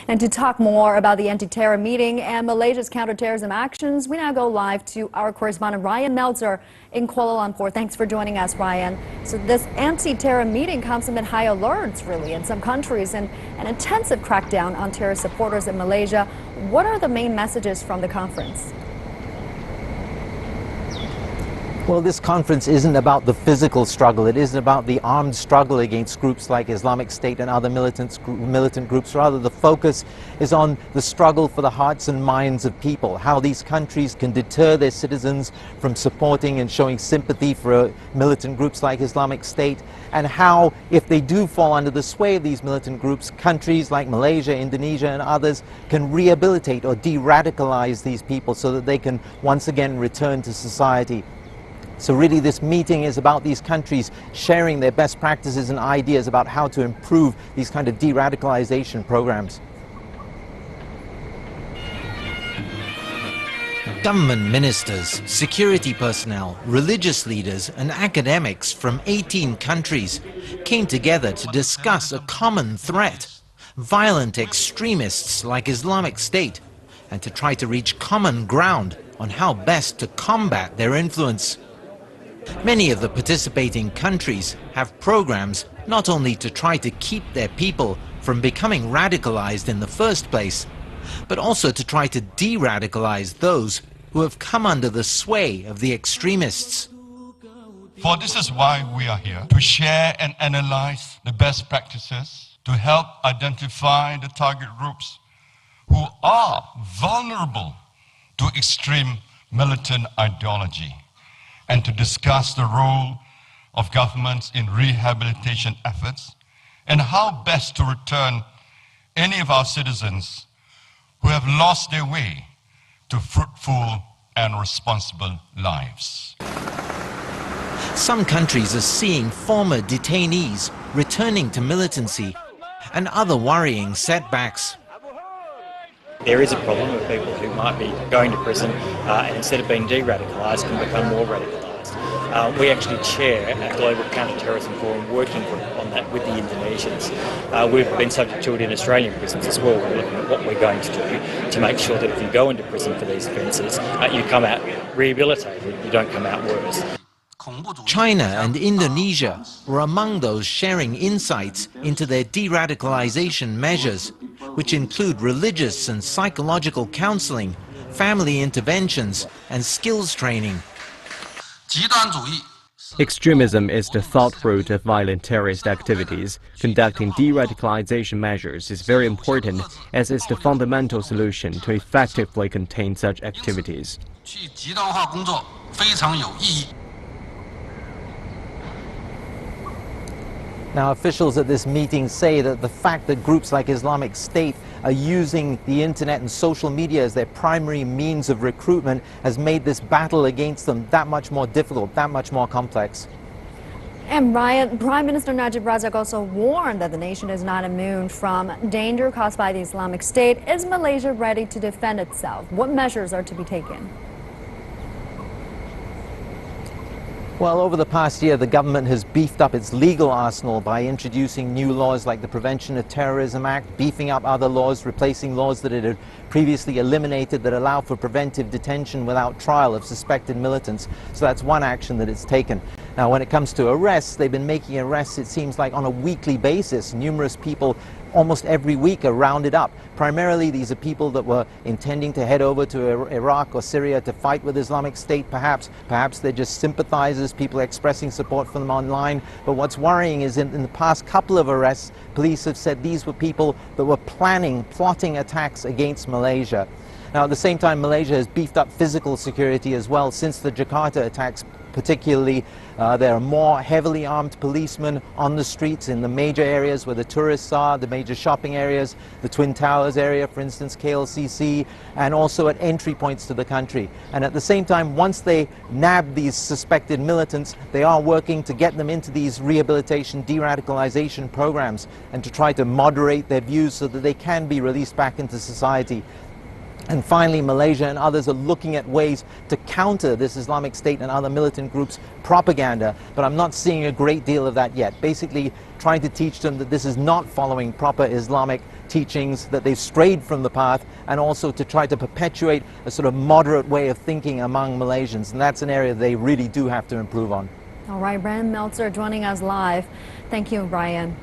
And to talk more about the anti-terror meeting and Malaysia's counterterrorism actions, we now go live to our correspondent Ryan Meltzer in Kuala Lumpur. Thanks for joining us, Ryan. So this anti-terror meeting comes amid high alerts, really, in some countries and an intensive crackdown on terror supporters in Malaysia. What are the main messages from the conference? Well, this conference isn't about the physical struggle. It isn't about the armed struggle against groups like Islamic State and other militant groups. Rather, the focus is on the struggle for the hearts and minds of people, how these countries can deter their citizens from supporting and showing sympathy for militant groups like Islamic State, and how, if they do fall under the sway of these militant groups, countries like Malaysia, Indonesia and others can rehabilitate or de-radicalize these people so that they can once again return to society. So really this meeting is about these countries sharing their best practices and ideas about how to improve these kind of de-radicalization programs. Government ministers, security personnel, religious leaders and academics from 18 countries came together to discuss a common threat, violent extremists like Islamic State, and to try to reach common ground on how best to combat their influence. Many of the participating countries have programs not only to try to keep their people from becoming radicalized in the first place, but also to try to de-radicalize those who have come under the sway of the extremists. For this is why we are here, to share and analyze the best practices, to help identify the target groups who are vulnerable to extreme militant ideology, and to discuss the role of governments in rehabilitation efforts and how best to return any of our citizens who have lost their way to fruitful and responsible lives. Some countries are seeing former detainees returning to militancy and other worrying setbacks. There is a problem with people who might be going to prison and instead of being de-radicalised can become more radicalised. We actually chair a global counter-terrorism forum working on that with the Indonesians. We've been subject to it in Australian prisons as well. We're looking at what we're going to do to make sure that if you go into prison for these offences, you come out rehabilitated, you don't come out worse. China and Indonesia were among those sharing insights into their de-radicalization measures, which include religious and psychological counseling, family interventions, and skills training. Extremism is the thought root of violent terrorist activities. Conducting de-radicalization measures is very important, as it's the fundamental solution to effectively contain such activities. Now, officials at this meeting say that the fact that groups like Islamic State are using the internet and social media as their primary means of recruitment has made this battle against them that much more difficult, that much more complex. And Ryan, Prime Minister Najib Razak also warned that the nation is not immune from danger caused by the Islamic State. Is Malaysia ready to defend itself? What measures are to be taken? Well, over the past year, the government has beefed up its legal arsenal by introducing new laws like the Prevention of Terrorism Act, beefing up other laws, replacing laws that it had previously eliminated that allow for preventive detention without trial of suspected militants. So that's one action that it's taken. Now, when it comes to arrests, they've been making arrests, it seems like, on a weekly basis. Numerous people almost every week are rounded up. Primarily, these are people that were intending to head over to Iraq or Syria to fight with Islamic State, perhaps. Perhaps they're just sympathizers, people expressing support for them online. But what's worrying is in the past couple of arrests, police have said these were people that were plotting attacks against Malaysia. Now, at the same time, Malaysia has beefed up physical security as well since the Jakarta attacks. Particularly, there are more heavily armed policemen on the streets in the major areas where the tourists are, the major shopping areas, the Twin Towers area, for instance, KLCC, and also at entry points to the country. And at the same time, once they nab these suspected militants, they are working to get them into these rehabilitation, de-radicalization programs and to try to moderate their views so that they can be released back into society. And finally, Malaysia and others are looking at ways to counter this Islamic State and other militant groups' propaganda, but I'm not seeing a great deal of that yet. Basically, trying to teach them that this is not following proper Islamic teachings, that they've strayed from the path, and also to try to perpetuate a sort of moderate way of thinking among Malaysians. And that's an area they really do have to improve on. All right, Ryan Meltzer joining us live. Thank you, Ryan.